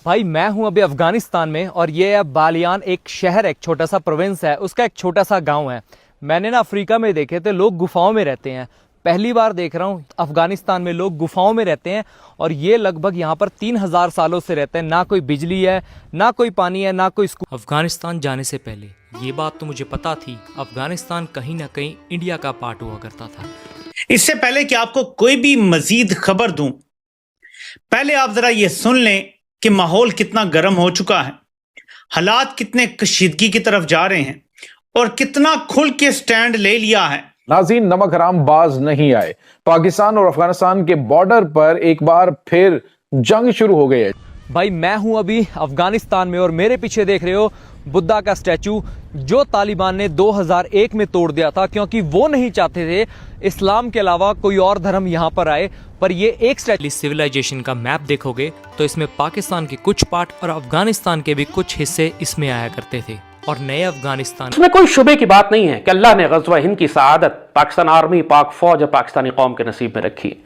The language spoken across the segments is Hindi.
भाई मैं हूं अभी अफगानिस्तान में और ये है बालियान, एक शहर, एक छोटा सा प्रोविंस है, उसका एक छोटा सा गांव है। मैंने ना अफ्रीका में देखे थे लोग गुफाओं में रहते हैं, पहली बार देख रहा हूँ अफगानिस्तान में लोग गुफाओं में रहते हैं। और ये लगभग यहाँ पर 3000 सालों से रहते हैं। ना कोई बिजली है, ना कोई पानी है, ना कोई स्कूल। अफगानिस्तान जाने से पहले ये बात तो मुझे पता थी, अफगानिस्तान कहीं ना कहीं इंडिया का पार्ट हुआ करता था। इससे पहले कि आपको कोई भी मजीद खबर दूं, पहले आप जरा ये सुन लें कि माहौल कितना गर्म हो चुका है, हालात कितने कशीदगी की तरफ जा रहे हैं और कितना खुल के स्टैंड ले लिया है। नाज़रीन, नमक हराम बाज नहीं आए। पाकिस्तान और अफगानिस्तान के बॉर्डर पर एक बार फिर जंग शुरू हो गई है। भाई मैं हूं अभी अफगानिस्तान में और मेरे पीछे देख रहे हो बुद्धा का स्टैचू, जो तालिबान ने 2001 में तोड़ दिया था, क्योंकि वो नहीं चाहते थे इस्लाम के अलावा कोई और धर्म यहां पर आए। पर ये एक स्टैचू। सिविलाइजेशन का मैप देखोगे तो इसमें पाकिस्तान के कुछ पार्ट और अफगानिस्तान के भी कुछ हिस्से इसमें आया करते थे। और नए अफगानिस्तान इसमें कोई शुबे की बात नहीं है कि अल्लाह ने गज़वा हिंद की सआदत पाकिस्तान आर्मी, पाक फौज और पाकिस्तानी कौम के नसीब में रखी।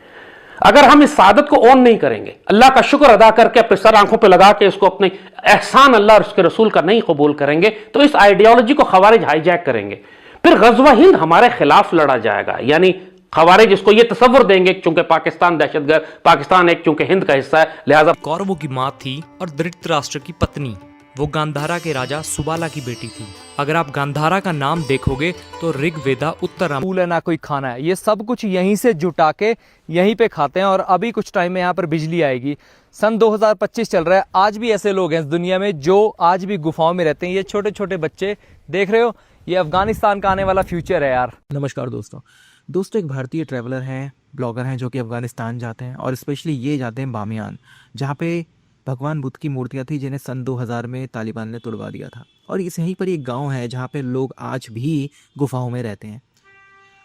अगर हम इस सआदत को ऑन नहीं करेंगे, अल्लाह का शुक्र अदा करके अपने सर आंखों पे लगा के इसको अपने एहसान अल्लाह और उसके रसूल का नहीं कबूल करेंगे, तो इस आइडियोलॉजी को खवारिज हाईजैक करेंगे। फिर गज़वा हिंद हमारे खिलाफ लड़ा जाएगा। यानी खवारिज इसको ये तसव्वुर देंगे चूंकि पाकिस्तान दहशतगर्द, पाकिस्तान एक चूंकि हिंद का हिस्सा है, लिहाजा कौरवों की माँ थी और धृतराष्ट्र की पत्नी। वो गांधारा के राजा सुबाला की बेटी थी। अगर आप गांधारा का नाम देखोगे तो ऋग्वेदा, उत्तरायण, स्कूल है ना कोई खाना है, ये सब कुछ यहीं से जुटा के यहीं पे खाते हैं। और अभी कुछ टाइम में यहाँ पर बिजली आएगी। सन 2025 चल रहा है, आज भी ऐसे लोग हैं इस दुनिया में जो आज भी गुफाओं में रहते हैं। ये छोटे छोटे बच्चे देख रहे हो, ये अफगानिस्तान का आने वाला फ्यूचर है यार। नमस्कार दोस्तों, एक भारतीय ट्रैवलर हैं, ब्लॉगर हैं जो कि अफगानिस्तान जाते हैं और स्पेशली ये जाते हैं बामियान, जहाँ पे भगवान बुद्ध की मूर्तियाँ थी जिन्हें सन 2000 में तालिबान ने तोड़वा दिया था। और इस यहीं पर एक गांव है जहाँ पे लोग आज भी गुफाओं में रहते हैं।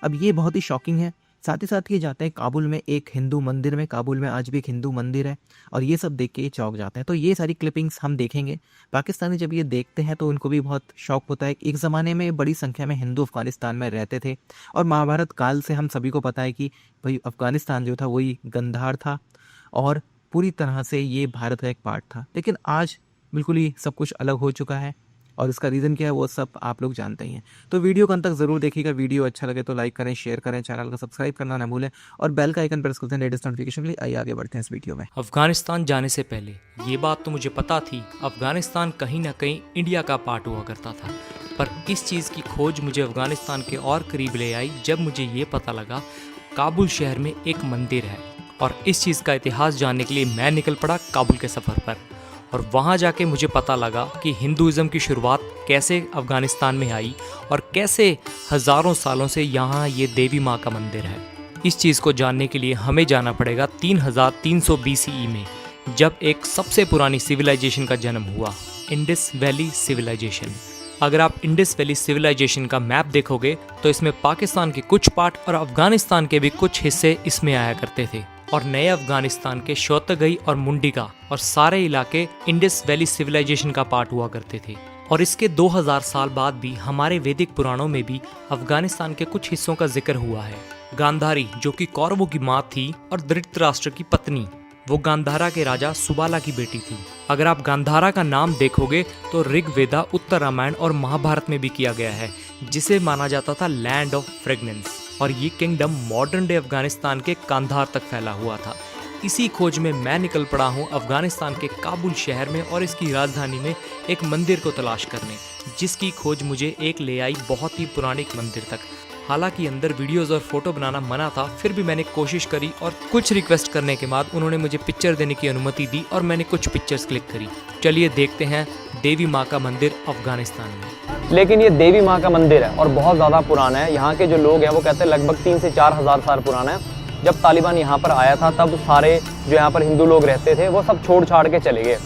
अब ये बहुत ही शॉकिंग है। साथ ही साथ ये जाते हैं काबुल में एक हिंदू मंदिर में, काबुल में आज भी एक हिंदू मंदिर है, और ये सब देख के ये चौंक जाते हैं। तो ये सारी क्लिपिंग्स हम देखेंगे। पाकिस्तानी जब ये देखते हैं तो उनको भी बहुत शौक होता है। एक ज़माने में बड़ी संख्या में हिंदू अफगानिस्तान में रहते थे और महाभारत काल से हम सभी को पता है कि भाई अफगानिस्तान जो था वही गंधार था और पूरी तरह से ये भारत का एक पार्ट था। लेकिन आज बिल्कुल ही सब कुछ अलग हो चुका है और इसका रीज़न क्या है वो सब आप लोग जानते ही हैं। तो वीडियो को अंत तक ज़रूर देखिएगा। वीडियो अच्छा लगे तो लाइक करें, शेयर करें, चैनल को सब्सक्राइब करना ना भूलें और बेल का आइकन प्रेस करते हैं लेटेस्ट नोटिफिकेशन के लिए। आइए आगे बढ़ते हैं इस वीडियो में। अफगानिस्तान जाने से पहले ये बात तो मुझे पता थी, अफगानिस्तान कहीं ना कहीं इंडिया का पार्ट हुआ करता था। पर इस चीज़ की खोज मुझे अफगानिस्तान के और करीब ले आई जब मुझे ये पता लगा काबुल शहर में एक मंदिर है। और इस चीज़ का इतिहास जानने के लिए मैं निकल पड़ा काबुल के सफ़र पर। और वहाँ जाके मुझे पता लगा कि हिंदुज़म की शुरुआत कैसे अफ़गानिस्तान में आई और कैसे हज़ारों सालों से यहाँ ये देवी माँ का मंदिर है। इस चीज़ को जानने के लिए हमें जाना पड़ेगा 3300 BCE में, जब एक सबसे पुरानी सिविलाइजेशन का जन्म हुआ, इंडस वैली सिविलाइजेशन। अगर आप इंडस वैली सिविलाइजेशन का मैप देखोगे तो इसमें पाकिस्तान के कुछ पार्ट और अफ़गानिस्तान के भी कुछ हिस्से इसमें आया करते थे। और नए अफगानिस्तान के शौतगई और मुंडिका और सारे इलाके इंडस वैली सिविलाइजेशन का पार्ट हुआ करते थे। और इसके 2000 साल बाद भी हमारे वैदिक पुराणों में भी अफगानिस्तान के कुछ हिस्सों का जिक्र हुआ है। गांधारी जो कि कौरवों की माँ थी और धृतराष्ट्र की पत्नी, वो गांधारा के राजा सुबाला की बेटी थी। अगर आप गांधारा का नाम देखोगे तो ऋग्वेदा, उत्तर रामायण और महाभारत में भी किया गया है, जिसे माना जाता था लैंड ऑफ फ्रेगनेंस। और ये किंगडम मॉडर्न डे अफगानिस्तान के कांधार तक फैला हुआ था। इसी खोज में मैं निकल पड़ा हूँ अफगानिस्तान के काबुल शहर में और इसकी राजधानी में एक मंदिर को तलाश करने, जिसकी खोज मुझे एक ले आई बहुत ही पुराने मंदिर तक। हालांकि अंदर वीडियोस और फोटो बनाना मना था, फिर भी मैंने कोशिश करी और कुछ रिक्वेस्ट करने के बाद उन्होंने मुझे पिक्चर देने की अनुमति दी और मैंने कुछ पिक्चर्स क्लिक करी। चलिए देखते हैं देवी माँ का मंदिर अफगानिस्तान में। लेकिन ये देवी माँ का मंदिर है और बहुत ज़्यादा पुराना है। यहाँ के जो लोग हैं वो कहते हैं लगभग 3 से 4 हज़ार साल पुराना है। जब तालिबान यहाँ पर आया था तब सारे जो यहाँ पर हिंदू लोग रहते थे वो सब छोड़ छाड़ के चले गए।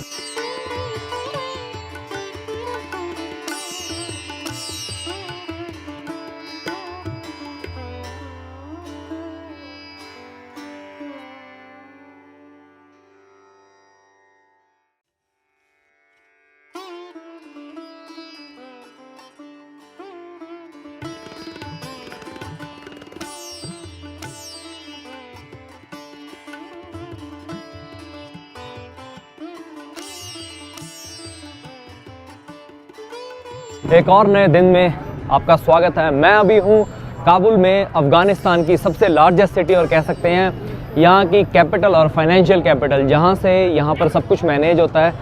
एक और नए दिन में आपका स्वागत है। मैं अभी हूँ काबुल में, अफ़गानिस्तान की सबसे लार्जेस्ट सिटी और कह सकते हैं यहाँ की कैपिटल और फाइनेंशियल कैपिटल, जहाँ से यहाँ पर सब कुछ मैनेज होता है।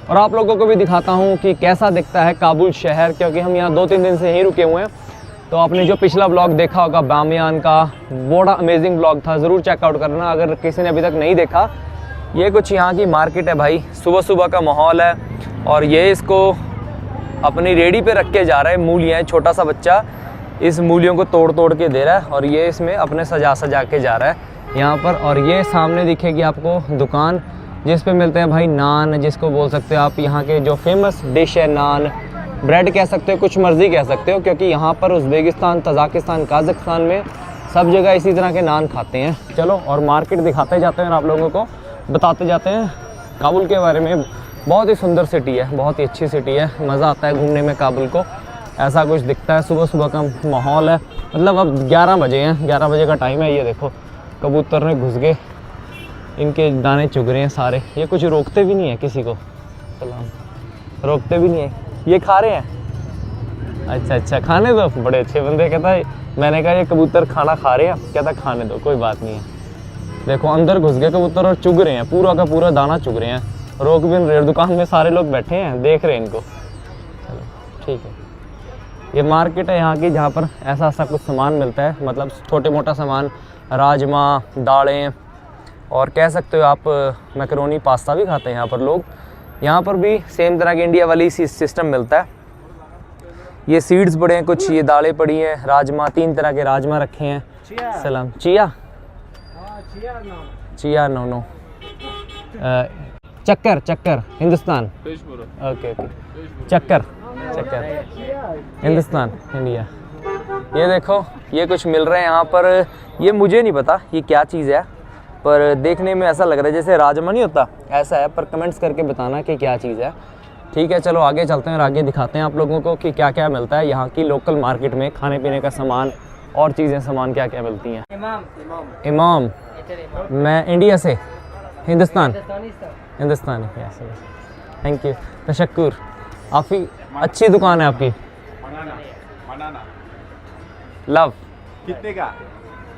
और आप लोगों को भी दिखाता हूँ कि कैसा दिखता है काबुल शहर, क्योंकि हम यहाँ 2-3 दिन से यहीं रुके हुए हैं। तो आपने जो पिछला ब्लॉग देखा होगा बामियान का, बड़ा अमेजिंग ब्लॉग था, ज़रूर चेकआउट करना अगर किसी ने अभी तक नहीं देखा। ये कुछ यहाँ की मार्केट है भाई, सुबह सुबह का माहौल है। और ये इसको अपनी रेडी पे रख के जा रहा है, मूलियाँ हैं, छोटा सा बच्चा इस मूलियों को तोड़ तोड़ के दे रहा है और ये इसमें अपने सजा के जा रहा है यहाँ पर। और ये सामने दिखेगी आपको दुकान जिस पे मिलते हैं भाई नान, जिसको बोल सकते हो आप यहाँ के जो फेमस डिश है नान, ब्रेड कह सकते हो, कुछ मर्ज़ी कह सकते हो, क्योंकि यहाँ पर उज़्बेकिस्तान, तजाकिस्तान, काज़ाकिस्तान में सब जगह इसी तरह के नान खाते हैं। चलो और मार्केट दिखाते जाते हैं और आप लोगों को बताते जाते हैं काबुल के बारे में। बहुत ही सुंदर सिटी है, बहुत ही अच्छी सिटी है, मज़ा आता है घूमने में काबुल को। ऐसा कुछ दिखता है, सुबह सुबह का माहौल है। मतलब अब 11 बजे हैं, 11 बजे का टाइम है। ये देखो कबूतर ने घुस गए, इनके दाने चुग रहे हैं सारे। ये कुछ रोकते भी नहीं है किसी को, सलाम, रोकते भी नहीं है, ये खा रहे हैं। अच्छा खाने दो, बड़े अच्छे बंदे। कहता है, मैंने कहा ये कबूतर खाना खा रहे हैं, कहता खाने दो, कोई बात नहीं है। देखो अंदर घुस गए कबूतर और चुग रहे हैं, पूरा का पूरा दाना चुग रहे हैं, रोक भी नहीं रहे। दुकान में सारे लोग बैठे हैं, देख रहे हैं इनको। चलो ठीक है, ये मार्केट है यहाँ की जहाँ पर ऐसा कुछ सामान मिलता है, मतलब छोटे मोटा सामान, राजमा, दालें, और कह सकते हो आप मैकरोनी, पास्ता भी खाते हैं यहाँ पर लोग। यहाँ पर भी सेम तरह की इंडिया वाली सिस्टम मिलता है। ये सीड्स पड़े हैं कुछ, ये दालें पड़ी हैं, राजमा, 3 तरह के राजमा रखे हैं। सलाम, चिया नो चक्कर हिंदुस्तान, ओके चक्कर हिंदुस्तान, इंडिया। ये देखो ये कुछ मिल रहा है यहाँ पर, ये मुझे नहीं पता ये क्या चीज़ है, पर देखने में ऐसा लग रहा है जैसे राजमा नहीं होता, ऐसा है। पर कमेंट्स करके बताना कि क्या चीज़ है। ठीक है, चलो आगे चलते हैं और आगे दिखाते हैं आप लोगों को कि क्या क्या मिलता है यहाँ की लोकल मार्केट में, खाने पीने का सामान और चीज़ें, सामान क्या क्या मिलती हैं। इमाम, मैं इंडिया से, हिंदुस्तान, थैंक यू, तशक्कुर। काफ़ी अच्छी दुकान है आपकी। लव कितने का,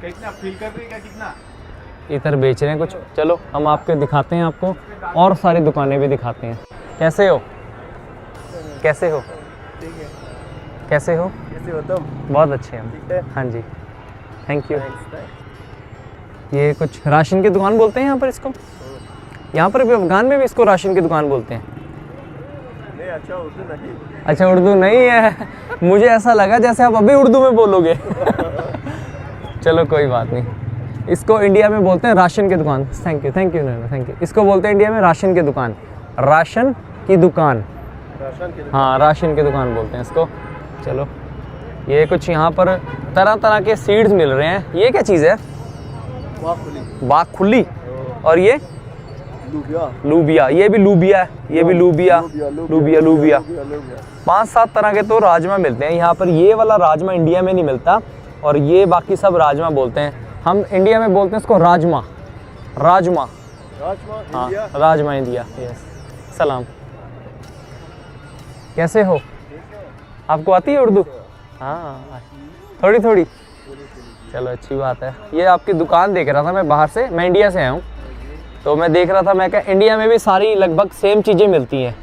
कितना फील कर रही का, कितना इधर बेच रहे हैं कुछ। चलो हम आपको दिखाते हैं, आपको और सारी दुकानें भी दिखाते हैं। कैसे हो? कैसे हो? कैसे हो तुम? बहुत अच्छे हैं, हाँ जी, थैंक यू। ये कुछ राशन की दुकान बोलते हैं यहाँ पर इसको, यहाँ पर भी अफगान में भी इसको राशन की दुकान बोलते हैं। नहीं, अच्छा उर्दू नहीं, अच्छा उर्दू नहीं है, मुझे ऐसा लगा जैसे आप अभी उर्दू में बोलोगे। चलो कोई बात नहीं, इसको इंडिया में बोलते हैं राशन की दुकान। Thank you thank you. इसको बोलते हैं इंडिया में राशन की दुकान, राशन की दुकान, हाँ राशन की दुकान बोलते हैं इसको। चलो ये कुछ यहाँ पर तरह तरह के सीड्स मिल रहे हैं। ये क्या चीज़ है? बाखुली। और ये लूबिया, ये भी लूबिया है, ये भी लूबिया। 5-7 तरह के तो राजमा मिलते हैं यहाँ पर। ये वाला राजमा इंडिया में नहीं मिलता, और ये बाकी सब राजमा बोलते हैं। हम इंडिया में बोलते हैं इसको राजमा, हाँ राजमा इंडिया। यस, सलाम, कैसे हो? आपको आती है उर्दू? हाँ थोड़ी थोड़ी, चलो अच्छी बात है। ये आपकी दुकान देख रहा था मैं बाहर से, मैं इंडिया से आया हूँ, तो मैं देख रहा था, मैं कहा इंडिया में भी सारी लगभग सेम चीज़ें मिलती हैं।